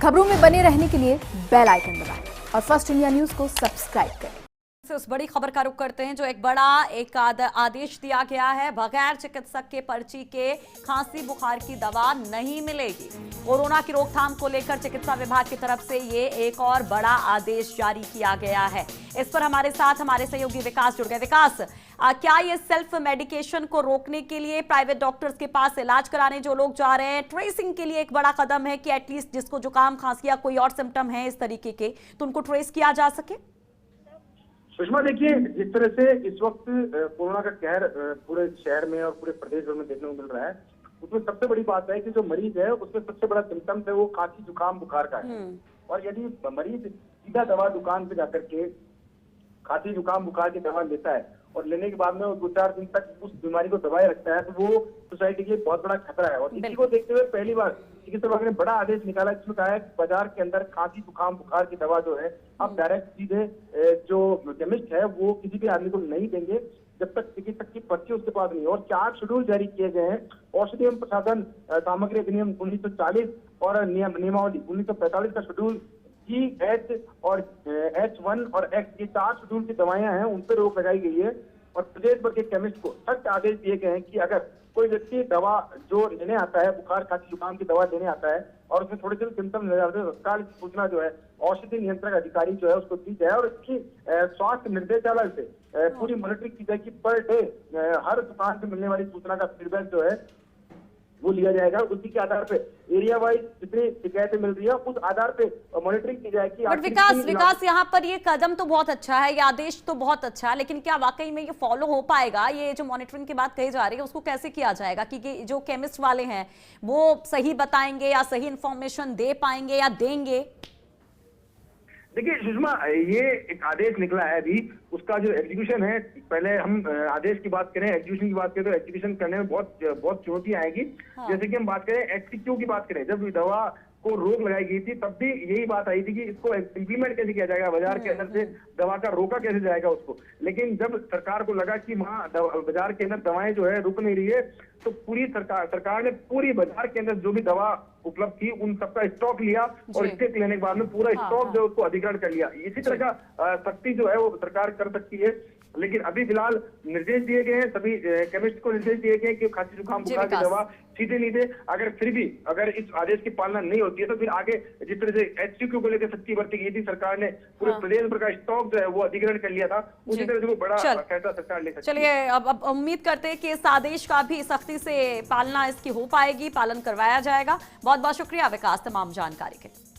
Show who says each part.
Speaker 1: खबरों में बने रहने के लिए बेल आइकन दबाएं और फर्स्ट इंडिया न्यूज को सब्सक्राइब करें।
Speaker 2: उस बड़ी खबर का रुख करते हैं जो एक बड़ा आदेश दिया गया है। बगैर चिकित्सक के पर्ची के खांसी बुखार की दवा नहीं मिलेगी। कोरोना की रोकथाम को लेकर चिकित्सा विभाग की तरफ से ये एक और बड़ा आदेश जारी किया गया है। इस पर हमारे साथ हमारे सहयोगी विकास जुड़ गए। विकास, क्या ये सेल्फ मेडिकेशन को रोकने के लिए प्राइवेट डॉक्टर्स के पास इलाज कराने जो लोग जा रहे हैं, ट्रेसिंग के लिए एक बड़ा कदम है कि एटलीस्ट जिसको जुकाम खांसी या कोई और सिम्टम है इस तरीके के, तो उनको ट्रेस किया जा सके?
Speaker 3: सुषमा, देखिए, जिस तरह से इस वक्त कोरोना का कहर पूरे शहर में और पूरे प्रदेश भर में देखने को मिल रहा है, उसमें सबसे बड़ी बात है कि जो मरीज है उसमें सबसे बड़ा सिम्टम्स है वो खांसी जुकाम बुखार का है। और यदि मरीज सीधा दवा दुकान पे जाकर के खांसी जुकाम बुखार की दवा लेता है और लेने के बाद में वो 2-4 दिन तक उस बीमारी को दबाए रखता है, तो वो सोसाइटी के लिए बहुत बड़ा खतरा है। और इसी को देखते हुए पहली बार चिकित्सा विभाग ने बड़ा आदेश निकाला, जिसमें कहा है कि बाजार के अंदर खांसी जुकाम बुखार की दवा जो है अब डायरेक्ट सीधे जो केमिस्ट है वो किसी भी आदमी को नहीं देंगे जब तक चिकित्सक की पर्ची उसके पास नहीं। और 4 शेड्यूल जारी किए गए हैं। औषधि एवं प्रसाधन सामग्री अधिनियम 1940 और नियमावली 1945 का शेड्यूल G, H और H1 और X, ये 4 शेड्यूल की दवाएं हैं, उन पर रोक लगाई गई है। और प्रदेश भर के केमिस्ट को सख्त आदेश दिए गए हैं कि अगर कोई व्यक्ति दवा जो लेने आता है, बुखार खांसी जुकाम की दवा लेने आता है और उसमें थोड़े दिन सिम्टम नजर आते हैं, तत्काल सूचना जो है औषधि नियंत्रक अधिकारी जो है उसको दी जाए और इसकी स्वास्थ्य निर्देशालय से पूरी मॉनिटरिंग की जाए कि पर डे हर दुकान से मिलने वाली सूचना का फीडबैक जो है वो लिया जाएगा। उसी के आधार पे एरिया वाइज जितनी शिकायतें मिल रही है उस आधार पे मॉनिटरिंग की जाएगी।
Speaker 2: बट विकास यहाँ पर ये कदम तो बहुत अच्छा है, ये आदेश तो बहुत अच्छा है, लेकिन क्या वाकई में ये फॉलो हो पाएगा? ये जो मॉनिटरिंग की बात कही जा रही है उसको कैसे किया जाएगा कि जो केमिस्ट वाले हैं वो सही बताएंगे या सही इंफॉर्मेशन दे पाएंगे या देंगे?
Speaker 3: देखिए सुषमा, ये एक आदेश निकला है, अभी उसका जो एग्जीक्यूशन है, पहले हम आदेश की बात करें, एग्जीक्यूशन की बात करें तो एग्जीक्यूशन करने में बहुत चुनौती आएगी। हाँ। जैसे कि हम बात करें HCQ की बात करें, जब दवा को रोक लगाई गई थी तब भी यही बात आई थी कि इसको इम्प्लीमेंट कैसे किया जाएगा, बाजार के अंदर से दवा का रोका कैसे जाएगा उसको। लेकिन जब सरकार को लगा कि वहाँ बाजार के अंदर दवाएं जो है रुक नहीं रही है, तो पूरी सरकार ने पूरी बाजार के अंदर जो भी दवा उपलब्ध थी उन सबका स्टॉक लिया और स्टॉक लेने के बाद में पूरा स्टॉक जो उसको अधिग्रहण कर लिया। इसी तरह का सख्ती जो है वो सरकार कर सकती है। लेकिन अभी फिलहाल निर्देश दिए गए हैं, सभी केमिस्ट को निर्देश दिए गए हैं कि खांसी जुकाम बुखार की दवा सीधे नहीं दे। अगर इस आदेश की पालना नहीं होती है तो फिर आगे जिस तरह से HCQ को लेकर सख्ती बरती गई थी, सरकार ने पूरे प्रदेश भर का स्टॉक जो है वो अधिग्रहण कर लिया था, उसी तरह से वो बड़ा फैसला सरकार ले सकती है।
Speaker 2: चलिए, अब उम्मीद करते हैं कि इस आदेश का भी सख्ती से पालना इसकी हो पाएगी, पालन करवाया जाएगा। बहुत बहुत शुक्रिया विकास तमाम जानकारी के लिए।